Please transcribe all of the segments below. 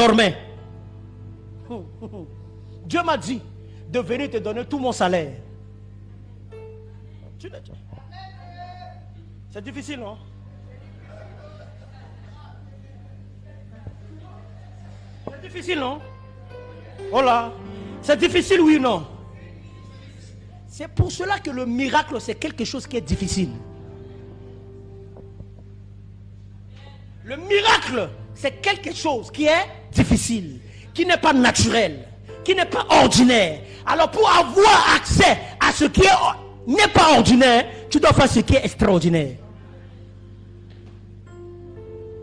dormais. Dieu m'a dit de venir te donner tout mon salaire. C'est difficile, non? C'est difficile, non? Oh là, c'est difficile, oui ou non? C'est pour cela que le miracle, c'est quelque chose qui est difficile. Le miracle, c'est quelque chose qui est difficile, qui n'est pas naturel, qui n'est pas ordinaire. Alors pour avoir accès à ce qui n'est pas ordinaire, tu dois faire ce qui est extraordinaire.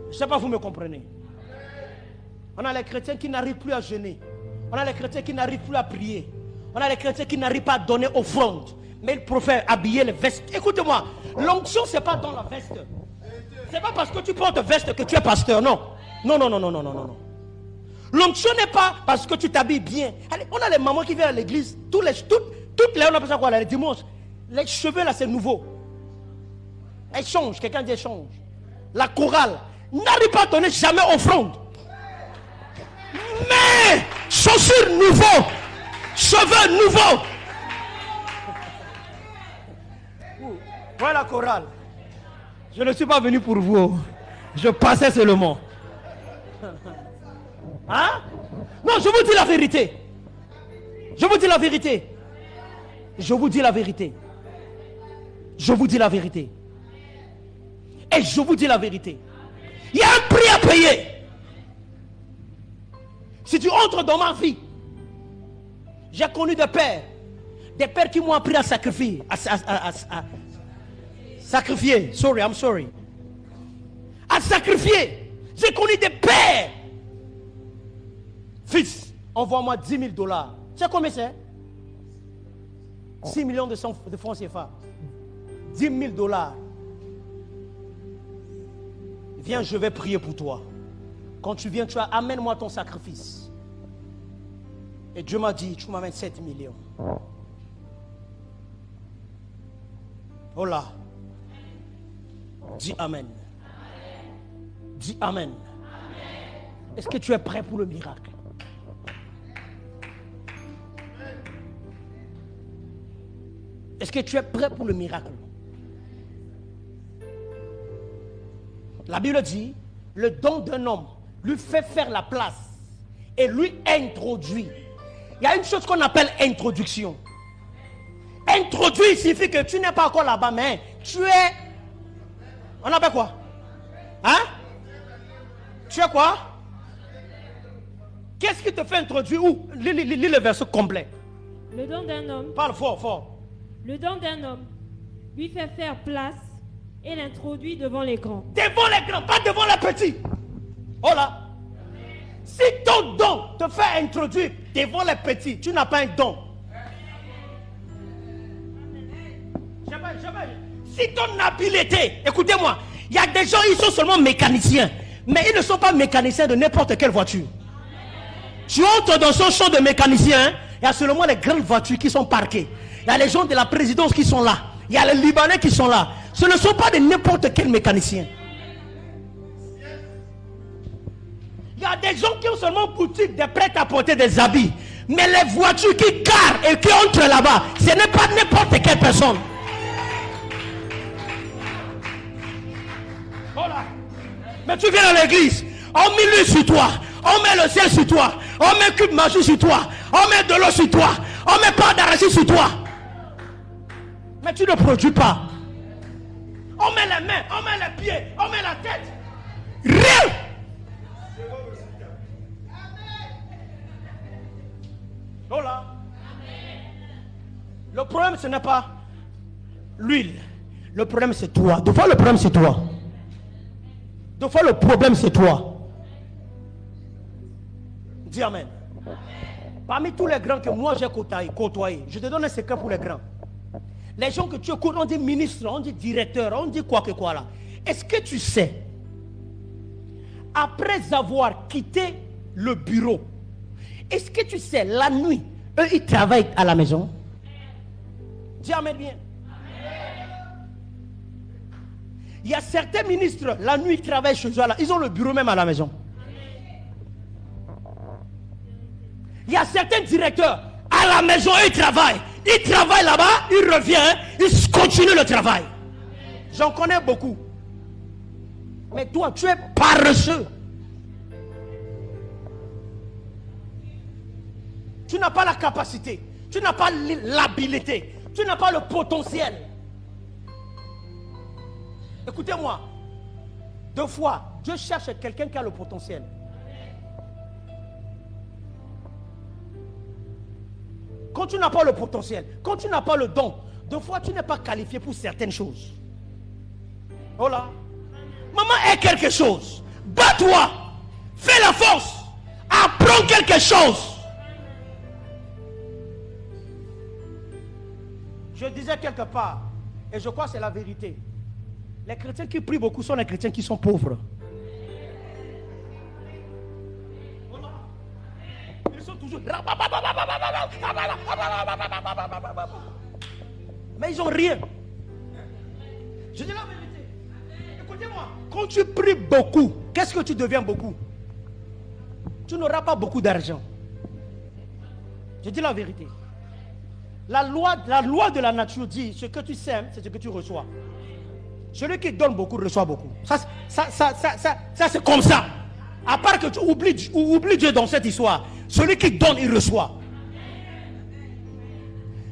Je ne sais pas, vous me comprenez. On a les chrétiens qui n'arrivent plus à jeûner. On a les chrétiens qui n'arrivent plus à prier. On a les chrétiens qui n'arrivent pas à donner offrande. Mais ils préfèrent habiller les vestes. Écoutez-moi, l'onction, ce n'est pas dans la veste. Ce n'est pas parce que tu portes veste que tu es pasteur, non. Non, non, non, non, non, non, non. L'onction n'est pas parce que tu t'habilles bien. Allez, on a les mamans qui viennent à l'église, toutes les, on appelle ça quoi, les dimanches. Les cheveux là, c'est nouveau. Elles changent, quelqu'un dit elles changent. La chorale n'arrive pas à donner jamais offrande. Mais, chaussures nouveaux, cheveux nouveaux. Voilà la chorale. Je ne suis pas venu pour vous. Je passais seulement. Hein? Non, je vous dis la vérité. Je vous dis la vérité. Je vous dis la vérité. Je vous dis la vérité. Et je vous dis la vérité. Il y a un prix à payer. Si tu entres dans ma vie, j'ai connu des pères qui m'ont appris à sacrifier. Sacrifier. Sorry, I'm sorry. À sacrifier. J'ai connu des pères. Fils, envoie-moi 10 000 $. Tu sais combien c'est? 6 millions de francs CFA. 10 000 $. Viens, je vais prier pour toi. Quand tu viens, tu amène-moi ton sacrifice. Et Dieu m'a dit, tu m'amènes 7 millions. Oh là. Dis Amen. Dis Amen. Est-ce que tu es prêt pour le miracle? Est-ce que tu es prêt pour le miracle? La Bible dit, le don d'un homme lui fait faire la place et lui introduit. Il y a une chose qu'on appelle introduction. Introduire signifie que tu n'es pas encore là-bas, mais tu es... On appelle quoi? Hein? Tu es quoi? Qu'est-ce qui te fait introduire où? Lis le verset complet. Le don d'un homme. Parle fort, fort. Le don d'un homme lui fait faire place et l'introduit devant les grands. Devant les grands, pas devant les petits. Oh là. Si ton don te fait introduire devant les petits, tu n'as pas un don. Si ton habileté, écoutez-moi, il y a des gens, ils sont seulement mécaniciens, mais ils ne sont pas mécaniciens de n'importe quelle voiture. Tu entres dans son champ de mécanicien, il y a seulement les grandes voitures qui sont parquées. Il y a les gens de la présidence qui sont là. Il y a les Libanais qui sont là. Ce ne sont pas de n'importe quel mécanicien. Il y a des gens qui ont seulement boutique, des prêts à porter des habits. Mais les voitures qui carrent et qui entrent là-bas, ce n'est pas n'importe quelle personne. Voilà. Mais tu viens à l'église, on met l'huile sur toi, on met le ciel sur toi, on met cube magie sur toi, on met de l'eau sur toi, on met pas d'arachide sur toi. Mais tu ne produis pas. On met les mains, on met les pieds, on met la tête. Rien. Voilà. Le problème, ce n'est pas l'huile. Le problème, c'est toi. Deux fois, le problème, c'est toi. Deux fois, le problème, c'est toi. Dis Amen. Parmi tous les grands que moi j'ai côtoyés, je te donne un secret pour les grands. Les gens que tu écoutes, on dit ministre, on dit directeur, on dit quoi que quoi là. Est-ce que tu sais, après avoir quitté le bureau, est-ce que tu sais, la nuit, eux ils travaillent à la maison? Dis Amen bien. Il y a certains ministres, la nuit ils travaillent chez eux, ils ont le bureau même à la maison. Il y a certains directeurs, à la maison, ils travaillent. Ils travaillent là-bas, ils reviennent, ils continuent le travail. J'en connais beaucoup. Mais toi, tu es paresseux. Tu n'as pas la capacité. Tu n'as pas l'habilité. Tu n'as pas le potentiel. Écoutez-moi. 2 fois, Dieu cherche quelqu'un qui a le potentiel. Quand tu n'as pas le potentiel, quand tu n'as pas le don, 2 fois, tu n'es pas qualifié pour certaines choses. Oh là. Maman est quelque chose. Bats-toi. Fais la force. Apprends quelque chose. Je disais quelque part, et je crois que c'est la vérité. Les chrétiens qui prient beaucoup sont les chrétiens qui sont pauvres. Ils sont toujours... Mais ils n'ont rien. Je dis la vérité. Écoutez-moi. Quand tu pries beaucoup, qu'est-ce que tu deviens beaucoup? Tu n'auras pas beaucoup d'argent. Je dis la vérité. La loi de la nature dit, ce que tu sèmes, c'est ce que tu reçois. Celui qui donne beaucoup reçoit beaucoup. Ça c'est comme ça. À part que tu oublies Dieu dans cette histoire. Celui qui donne, il reçoit.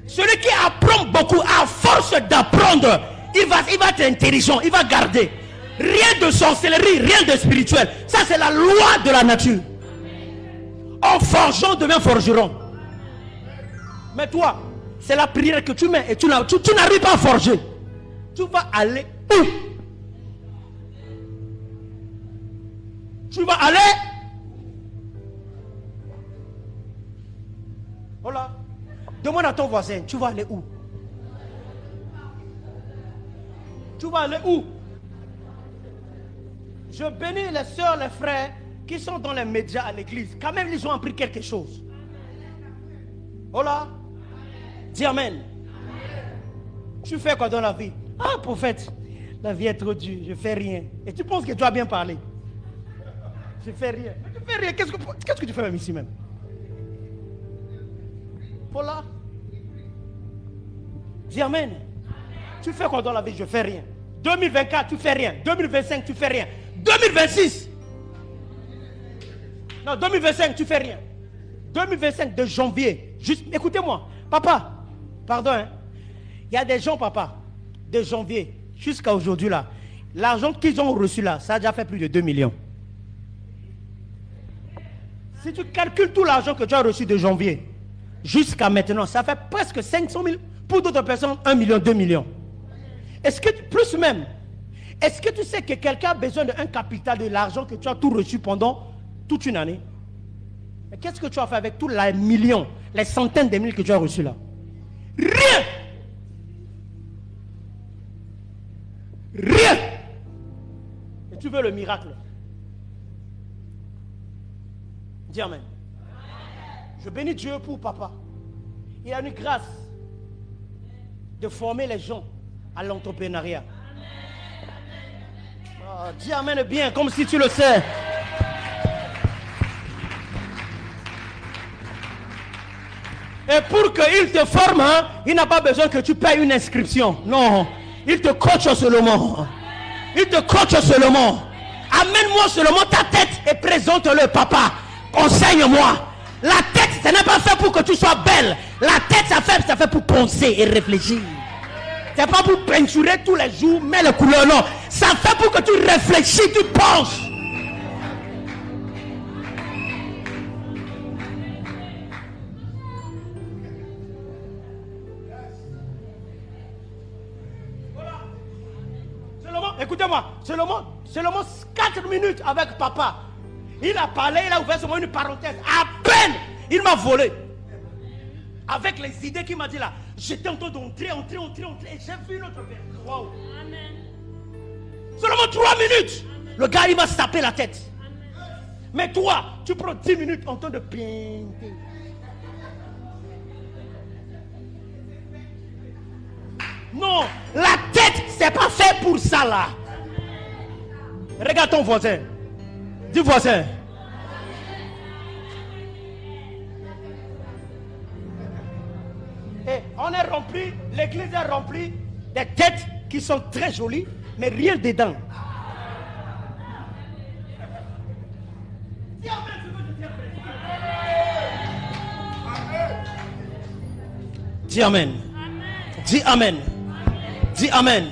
Celui qui apprend beaucoup, à force d'apprendre, il va être intelligent, il va garder. Rien de sorcellerie, rien de spirituel. Ça c'est la loi de la nature. En forgeant, devient forgeron. Mais toi, c'est la prière que tu mets et tu n'arrives pas à forger. Tu vas aller où? Tu vas aller? Voilà. Demande à ton voisin, tu vas aller où? Tu vas aller où? Je bénis les soeurs, les frères qui sont dans les médias à l'église. Quand même, ils ont appris quelque chose. Voilà. Dis amen. Tu fais quoi dans la vie? Ah, prophète, la vie est trop dure, je fais rien. Et tu penses que tu as bien parlé? Je fais rien. Mais tu fais rien. Qu'est-ce que tu fais même ici même? Voilà. Dis amen. Tu fais quoi dans la vie? Je fais rien. 2024, tu fais rien. 2025, tu fais rien. 2026. Non, 2025, tu fais rien. 2025 de janvier. Juste, écoutez-moi. Papa, pardon, hein. Il y a des gens, papa, de janvier jusqu'à aujourd'hui là. L'argent qu'ils ont reçu là, ça a déjà fait plus de 2 millions. Si tu calcules tout l'argent que tu as reçu de janvier jusqu'à maintenant, ça fait presque 500 000. Pour d'autres personnes, 1 million, 2 millions. Est-ce que, plus même, est-ce que tu sais que quelqu'un a besoin d'un capital de l'argent que tu as tout reçu pendant toute une année? Mais qu'est-ce que tu as fait avec tous les millions, les centaines de mille que tu as reçus là? Rien! Rien! Et tu veux le miracle? Dis amen. Je bénis Dieu pour papa. Il a une grâce de former les gens à l'entrepreneuriat. Oh, dis amen bien, comme si tu le sais. Et pour qu'il te forme, hein, il n'a pas besoin que tu payes une inscription. Non, il te coach seulement. Il te coach seulement. Amène-moi seulement ta tête et présente-le, papa. Enseigne-moi. La tête, ça n'est pas fait pour que tu sois belle. La tête, ça fait pour penser et réfléchir. C'est pas pour peinturer tous les jours, mais les couleurs, non. Ça fait pour que tu réfléchis, tu penses. Écoutez-moi, seulement 4 minutes avec papa. Il a parlé, il a ouvert seulement une parenthèse. À peine, il m'a volé. Avec les idées qu'il m'a dit là. J'étais en train d'entrer. Et j'ai vu notre père. Wow. Seulement 3 minutes. Amen. Le gars, il m'a tapé la tête. Amen. Mais toi, tu prends 10 minutes en train de pinter. Non, la tête, c'est pas fait pour ça là. Regarde ton voisin. Dis voisin. Et on est rempli, l'église est remplie des têtes qui sont très jolies, mais rien dedans. Dis Amen. Dis Amen. Dis Amen.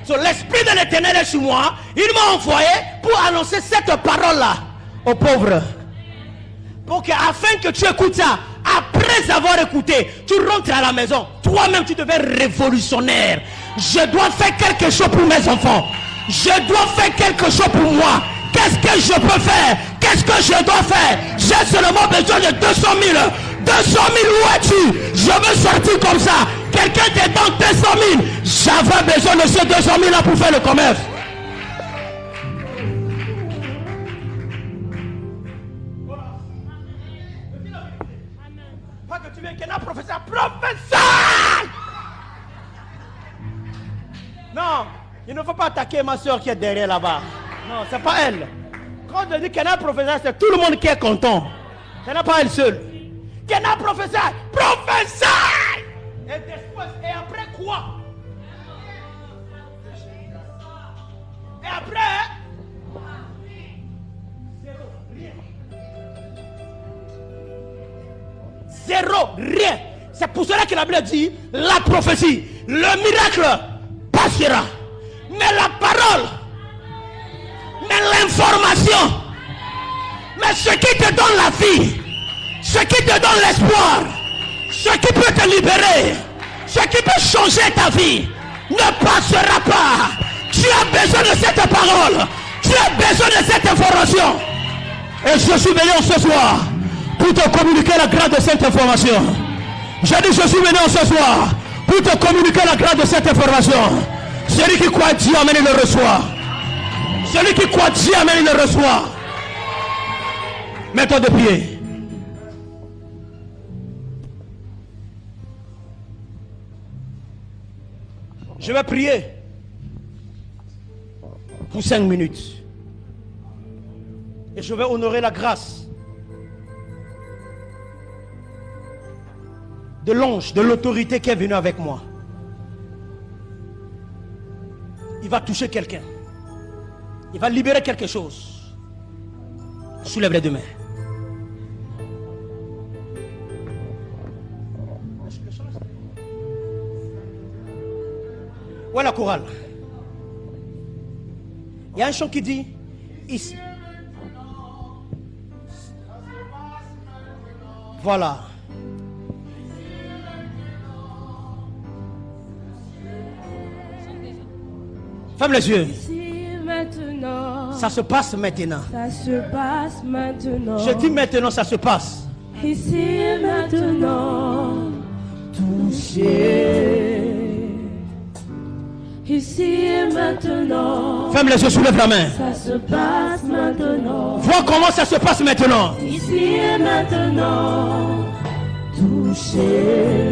So, l'Esprit de l'Éternel est sur moi. Il m'a envoyé pour annoncer cette parole-là aux pauvres. Pour que, afin que tu écoutes ça, après avoir écouté, tu rentres à la maison. Toi-même, tu deviens révolutionnaire. Je dois faire quelque chose pour mes enfants. Je dois faire quelque chose pour moi. Qu'est-ce que je peux faire? Qu'est-ce que je dois faire? J'ai seulement besoin de 200 000. 200 000, où es-tu? Je veux sortir comme ça. Quelqu'un te donne 200 000. J'avais besoin de ces 200 000 là pour faire le commerce. Pas que tu viens qu'un professeur. Non, il ne faut pas attaquer ma soeur qui est derrière là-bas. Non, c'est pas elle. Quand je dis qu'elle a un professeur, c'est tout le monde qui est content. Ce n'est pas elle seule. Qu'elle a un professeur. Professeur! Et après quoi? Et après? Zéro, rien. C'est pour cela que la Bible dit, la prophétie, le miracle passera. Mais la parole, mais l'information, mais ce qui te donne la vie, ce qui te donne l'espoir, ce qui peut te libérer, ce qui peut changer ta vie, ne passera pas. Tu as besoin de cette parole. Tu as besoin de cette information. Et je suis venu ce soir pour te communiquer la grâce de cette information. J'ai dit, je suis venu ce soir pour te communiquer la grâce de cette information. Celui qui croit Dieu, amen, il le reçoit. Celui qui croit Dieu, amen, il le reçoit. Mets-toi de pied. Je vais prier pour 5 minutes. Et je vais honorer la grâce de l'ange, de l'autorité qui est venu avec moi. Il va toucher quelqu'un. Il va libérer quelque chose. Soulève les deux mains. Où est la chorale? Il y a un chant qui dit ici. Voilà. Ferme les yeux. Maintenant. Ça se passe maintenant. Ça se passe maintenant. Je dis maintenant, ça se passe. Ici maintenant. Touché. Ici et maintenant. Ferme les yeux, soulève la main. Ça se passe maintenant. Vois comment ça se passe maintenant. Ici et maintenant. Touché.